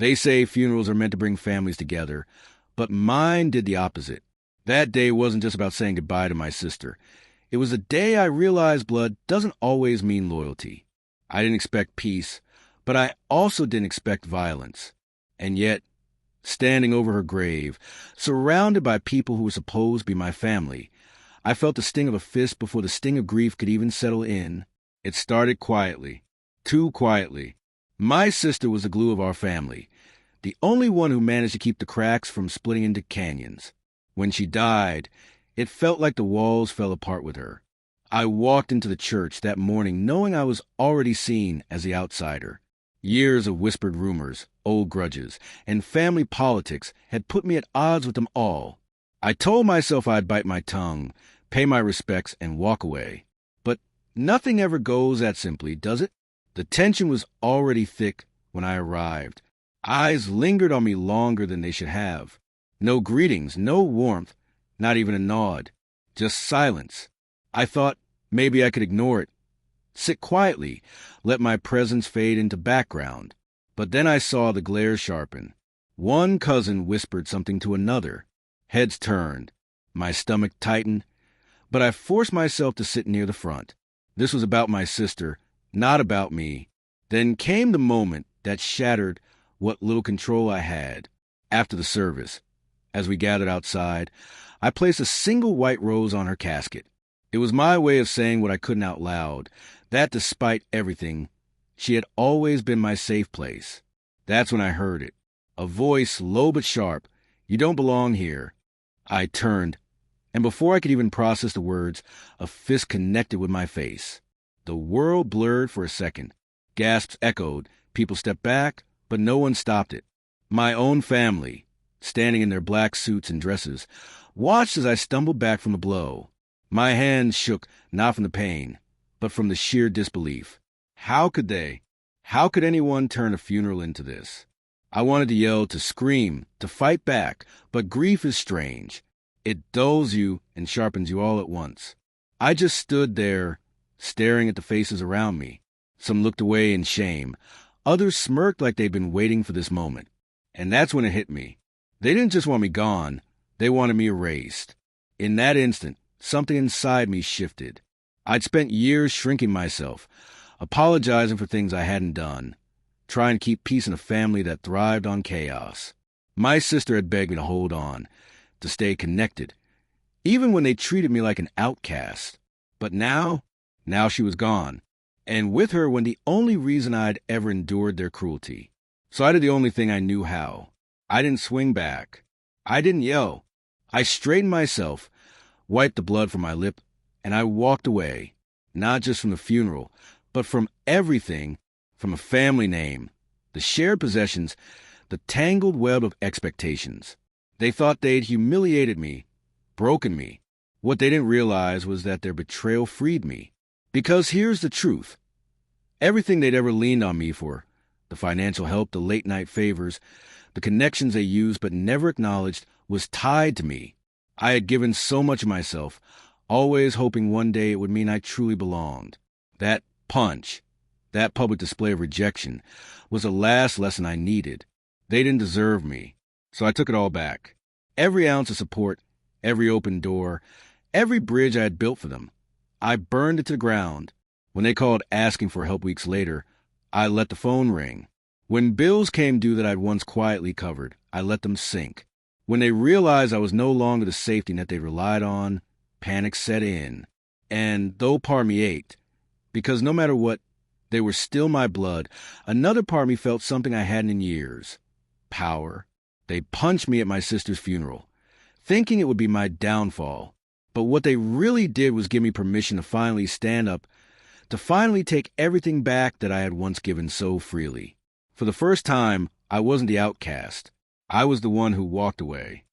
They say funerals are meant to bring families together, but mine did the opposite. That day wasn't just about saying goodbye to my sister. It was the day I realized blood doesn't always mean loyalty. I didn't expect peace, but I also didn't expect violence. And yet, standing over her grave, surrounded by people who were supposed to be my family, I felt the sting of a fist before the sting of grief could even settle in. It started quietly, too quietly. My sister was the glue of our family, the only one who managed to keep the cracks from splitting into canyons. When she died, it felt like the walls fell apart with her. I walked into the church that morning knowing I was already seen as the outsider. Years of whispered rumors, old grudges, and family politics had put me at odds with them all. I told myself I'd bite my tongue, pay my respects, and walk away. But nothing ever goes that simply, does it? The tension was already thick when I arrived. Eyes lingered on me longer than they should have. No greetings, no warmth, not even a nod. Just silence. I thought maybe I could ignore it. Sit quietly, let my presence fade into background. But then I saw the glare sharpen. One cousin whispered something to another. Heads turned. My stomach tightened. But I forced myself to sit near the front. This was about my sister, not about me. Then came the moment that shattered what little control I had. After the service, as we gathered outside, I placed a single white rose on her casket. It was my way of saying what I couldn't out loud, that despite everything, she had always been my safe place. That's when I heard it. A voice, low but sharp. "You don't belong here." I turned, and before I could even process the words, a fist connected with my face. The world blurred for a second. Gasps echoed. People stepped back, but no one stopped it. My own family, standing in their black suits and dresses, watched as I stumbled back from the blow. My hands shook, not from the pain, but from the sheer disbelief. How could anyone turn a funeral into this? I wanted to yell, to scream, to fight back, but grief is strange. It dulls you and sharpens you all at once. I just stood there, staring at the faces around me. Some looked away in shame. Others smirked like they'd been waiting for this moment. And that's when it hit me. They didn't just want me gone. They wanted me erased. In that instant, something inside me shifted. I'd spent years shrinking myself, apologizing for things I hadn't done, trying to keep peace in a family that thrived on chaos. My sister had begged me to hold on, to stay connected, even when they treated me like an outcast. But now she was gone. And with her went the only reason I'd ever endured their cruelty. So I did the only thing I knew how. I didn't swing back. I didn't yell. I straightened myself, wiped the blood from my lip, and I walked away, not just from the funeral, but from everything, from a family name, the shared possessions, the tangled web of expectations. They thought they'd humiliated me, broken me. What they didn't realize was that their betrayal freed me. Because here's the truth. Everything they'd ever leaned on me for, the financial help, the late-night favors, the connections they used but never acknowledged, was tied to me. I had given so much of myself, always hoping one day it would mean I truly belonged. That punch, that public display of rejection, was the last lesson I needed. They didn't deserve me, so I took it all back. Every ounce of support, every open door, every bridge I had built for them. I burned it to the ground. When they called asking for help weeks later, I let the phone ring. When bills came due that I'd once quietly covered, I let them sink. When they realized I was no longer the safety net they relied on, panic set in. And though part of me ached, because no matter what, they were still my blood, another part of me felt something I hadn't in years. Power. They punched me at my sister's funeral, thinking it would be my downfall. But what they really did was give me permission to finally stand up, to finally take everything back that I had once given so freely. For the first time, I wasn't the outcast. I was the one who walked away.